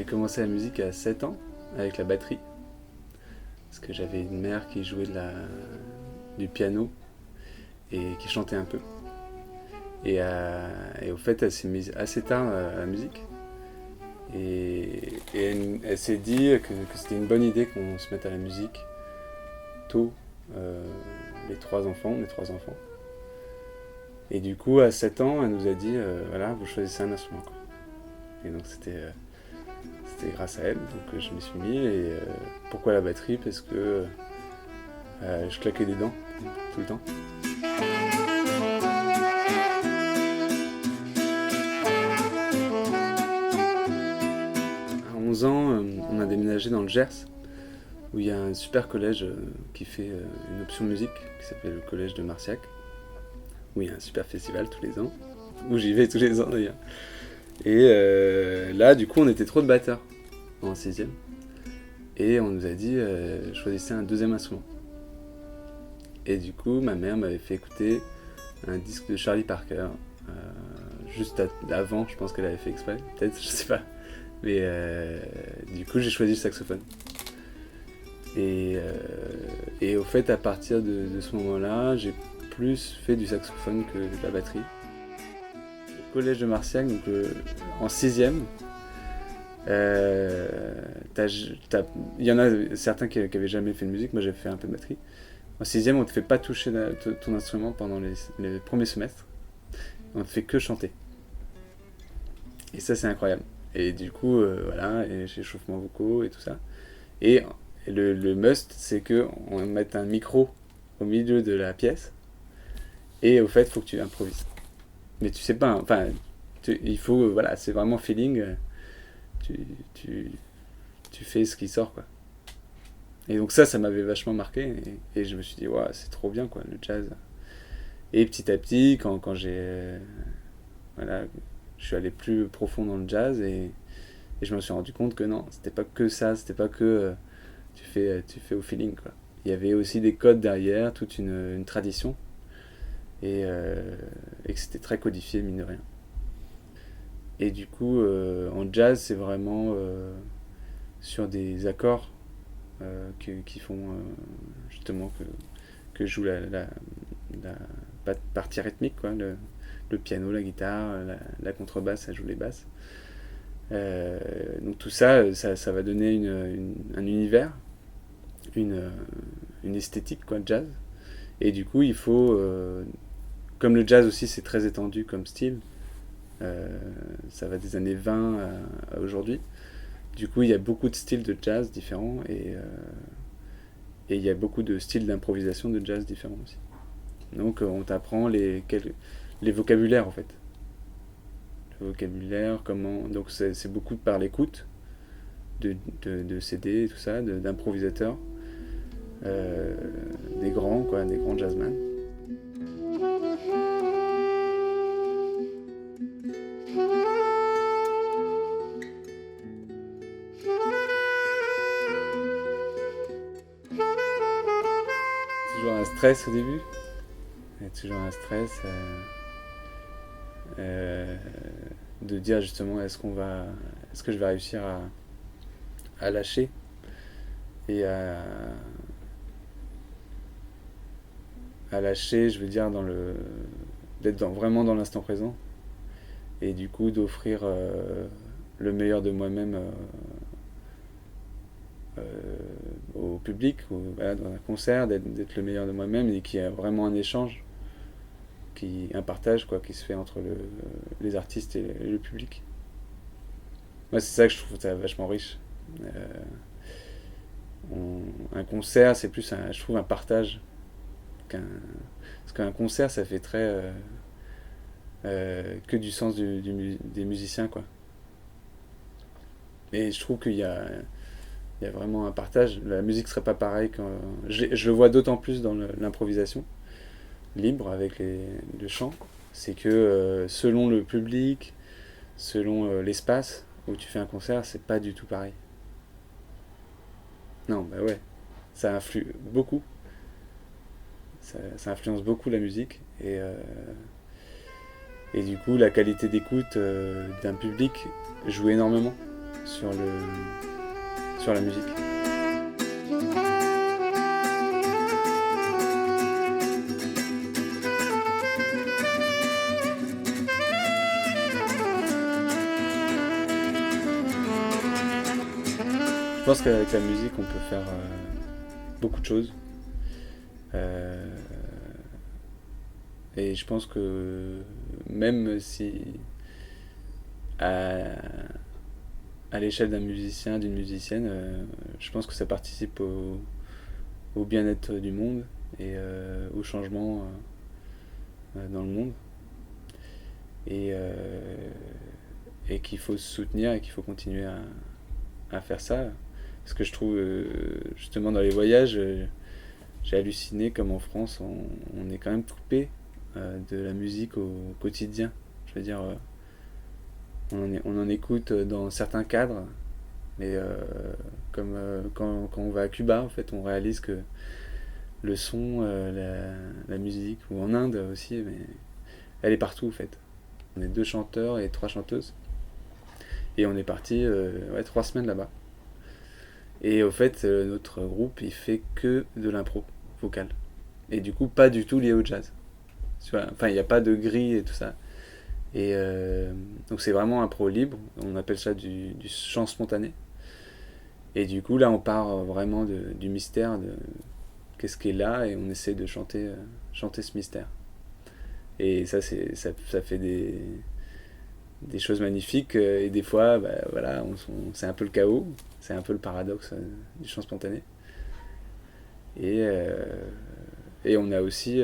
J'ai commencé la musique à 7 ans avec la batterie. Parce que j'avais une mère qui jouait du piano et qui chantait un peu. Et au fait, elle s'est mise assez tard à la musique. Et elle s'est dit que c'était une bonne idée qu'on se mette à la musique tôt, mes trois enfants. Et du coup, à 7 ans, elle nous a dit voilà, vous choisissez un instrument, quoi. Et donc, c'était grâce à elle donc je m'y suis mis. Et pourquoi la batterie? Parce que je claquais des dents tout le temps. À 11 ans, on a déménagé dans le Gers, où il y a un super collège qui fait une option musique, qui s'appelle le collège de Marciac, où il y a un super festival tous les ans, où j'y vais tous les ans d'ailleurs. Et là, du coup, on était trop de batteurs en 6ème. Et on nous a dit, choisissez un deuxième instrument. Et du coup, ma mère m'avait fait écouter un disque de Charlie Parker. Juste avant, je pense qu'elle avait fait exprès, peut-être, je sais pas. Mais du coup, j'ai choisi le saxophone. Et au fait, à partir de ce moment-là, j'ai plus fait du saxophone que de la batterie. Au collège de Marciac, donc en 6ème, il y en a certains qui avaient jamais fait de musique, moi j'avais fait un peu de batterie. En 6ème, on ne te fait pas toucher ton instrument pendant les premiers semestres. On ne te fait que chanter. Et ça, c'est incroyable. Et du coup, voilà, et échauffements vocaux et tout ça. Et le must, c'est qu'on mette un micro au milieu de la pièce. Et au fait, il faut que tu improvises. Mais tu sais pas, enfin, il faut, voilà, c'est vraiment feeling. Tu, tu, tu fais ce qui sort, quoi. Et donc ça m'avait vachement marqué. Et je me suis dit, ouais, c'est trop bien, quoi, le jazz. Et petit à petit, quand voilà, je suis allé plus profond dans le jazz et je me suis rendu compte que non, c'était pas que ça, c'était pas que tu fais au feeling, quoi. Il y avait aussi des codes derrière, toute une tradition et que c'était très codifié, mine de rien. Et du coup, en jazz, c'est vraiment sur des accords qui font justement que je joue la partie rythmique, quoi, le piano, la guitare, la contrebasse, ça joue les basses. Donc tout ça, ça va donner un univers, une esthétique, quoi, jazz. Et du coup, il faut, comme le jazz aussi c'est très étendu comme style, ça va des années 20 à aujourd'hui. Du coup, il y a beaucoup de styles de jazz différents et il y a beaucoup de styles d'improvisation de jazz différents aussi. Donc on t'apprend les vocabulaires en fait. Le vocabulaire, comment. Donc c'est beaucoup par l'écoute de CD et tout ça, d'improvisateurs, des grands, quoi, des grands jazzmen. Toujours un stress au début. Il y a toujours un stress de dire justement est-ce que je vais réussir à lâcher et à lâcher, je veux dire d'être vraiment dans l'instant présent et du coup d'offrir le meilleur de moi-même au public ou voilà, dans un concert, d'être le meilleur de moi-même et qu'il y a vraiment un échange, un partage, quoi, qui se fait entre les artistes et le public. Moi, c'est ça que je trouve ça vachement riche. Un concert, c'est plus, je trouve, un partage parce qu'un concert, ça fait très que du sens des musiciens, quoi. Et je trouve qu'il y a vraiment un partage. La musique serait pas pareille je le vois d'autant plus dans l'improvisation libre avec le chant. C'est que selon le public, selon l'espace où tu fais un concert, c'est pas du tout pareil. Non, bah ouais, ça influe beaucoup. Ça influence beaucoup la musique et du coup la qualité d'écoute d'un public joue énormément. sur la musique. Je pense qu'avec la musique, on peut faire beaucoup de choses. Et je pense que même si à l'échelle d'un musicien, d'une musicienne, je pense que ça participe au bien-être du monde et au changement dans le monde. Et qu'il faut se soutenir et qu'il faut continuer à faire ça. Parce que je trouve, justement, dans les voyages, j'ai halluciné comme en France, on est quand même coupé de la musique au quotidien. Je veux dire, on en écoute dans certains cadres, mais comme quand on va à Cuba, en fait, on réalise que le son, la musique, ou en Inde aussi, mais elle est partout, en fait. On est 2 chanteurs et 3 chanteuses. Et on est parti 3 semaines là-bas. Et au fait, notre groupe, il fait que de l'impro vocale. Et du coup, pas du tout lié au jazz. Enfin, il n'y a pas de grille et tout ça. Et donc c'est vraiment impro libre. On appelle ça du chant spontané. Et du coup, là, on part vraiment du mystère de qu'est-ce qui est là, et on essaie de chanter ce mystère. Et ça fait des choses magnifiques, et des fois, voilà, c'est un peu le chaos, c'est un peu le paradoxe du chant spontané. Et on a aussi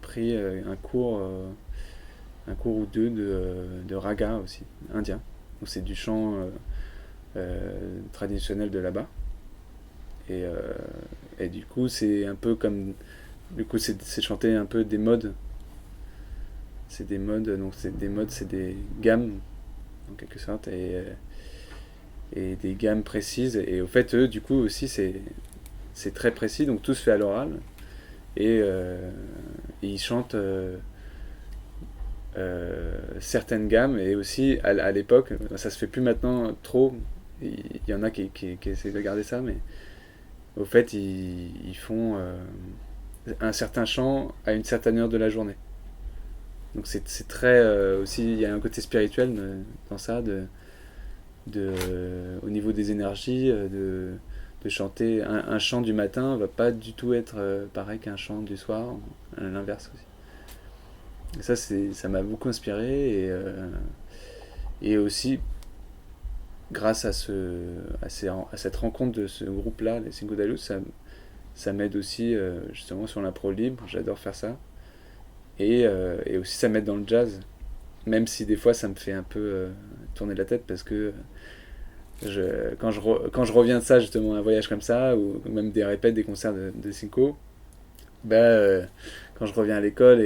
pris un cours ou deux de raga aussi, indien. Donc c'est du chant traditionnel de là-bas. Et du coup, c'est un peu comme... Du coup, c'est chanter un peu des modes. C'est des modes, donc c'est des gammes, en quelque sorte, et des gammes précises. Et au fait, eux, du coup, aussi, c'est très précis, donc tout se fait à l'oral. Et ils chantent certaines gammes, et aussi, à l'époque, ça se fait plus maintenant trop, il y en a qui essaient de garder ça, mais au fait, ils font un certain chant à une certaine heure de la journée. Donc c'est très aussi, il y a un côté spirituel dans ça, au niveau des énergies, de chanter un chant du matin va pas du tout être pareil qu'un chant du soir, à l'inverse aussi. Et ça m'a beaucoup inspiré, et aussi grâce à cette rencontre de ce groupe-là, les Cinco de la Luz, ça m'aide aussi justement sur l'impro libre, j'adore faire ça. Et aussi ça m'aide dans le jazz, même si des fois ça me fait un peu tourner la tête, parce que quand je reviens de ça, justement, un voyage comme ça, ou même des répètes, des concerts de Cinco, quand je reviens à l'école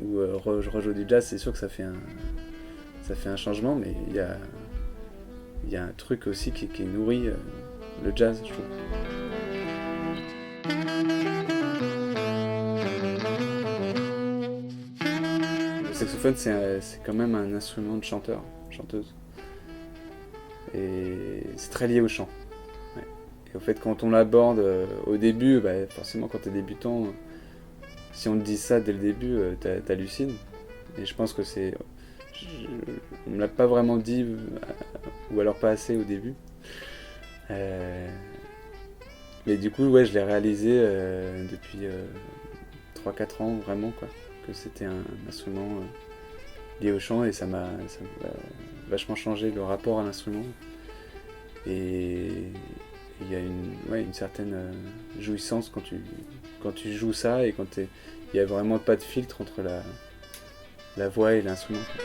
où je rejoue du jazz, c'est sûr que ça fait un changement, mais il y a un truc aussi qui nourrit le jazz, je trouve. Le saxophone, c'est quand même un instrument de chanteuse. Et c'est très lié au chant. Ouais. Et au fait, quand on l'aborde au début, forcément, quand t'es débutant, si on te dit ça dès le début, t'hallucines. Et je pense que on me l'a pas vraiment dit, ou alors pas assez au début. Mais du coup, ouais, je l'ai réalisé depuis 3-4 ans, vraiment, quoi. Que c'était un instrument lié au chant, et ça m'a vachement changé le rapport à l'instrument. Et il y a une certaine jouissance quand tu joues ça, et quand il y a vraiment pas de filtre entre la voix et l'instrument, quoi.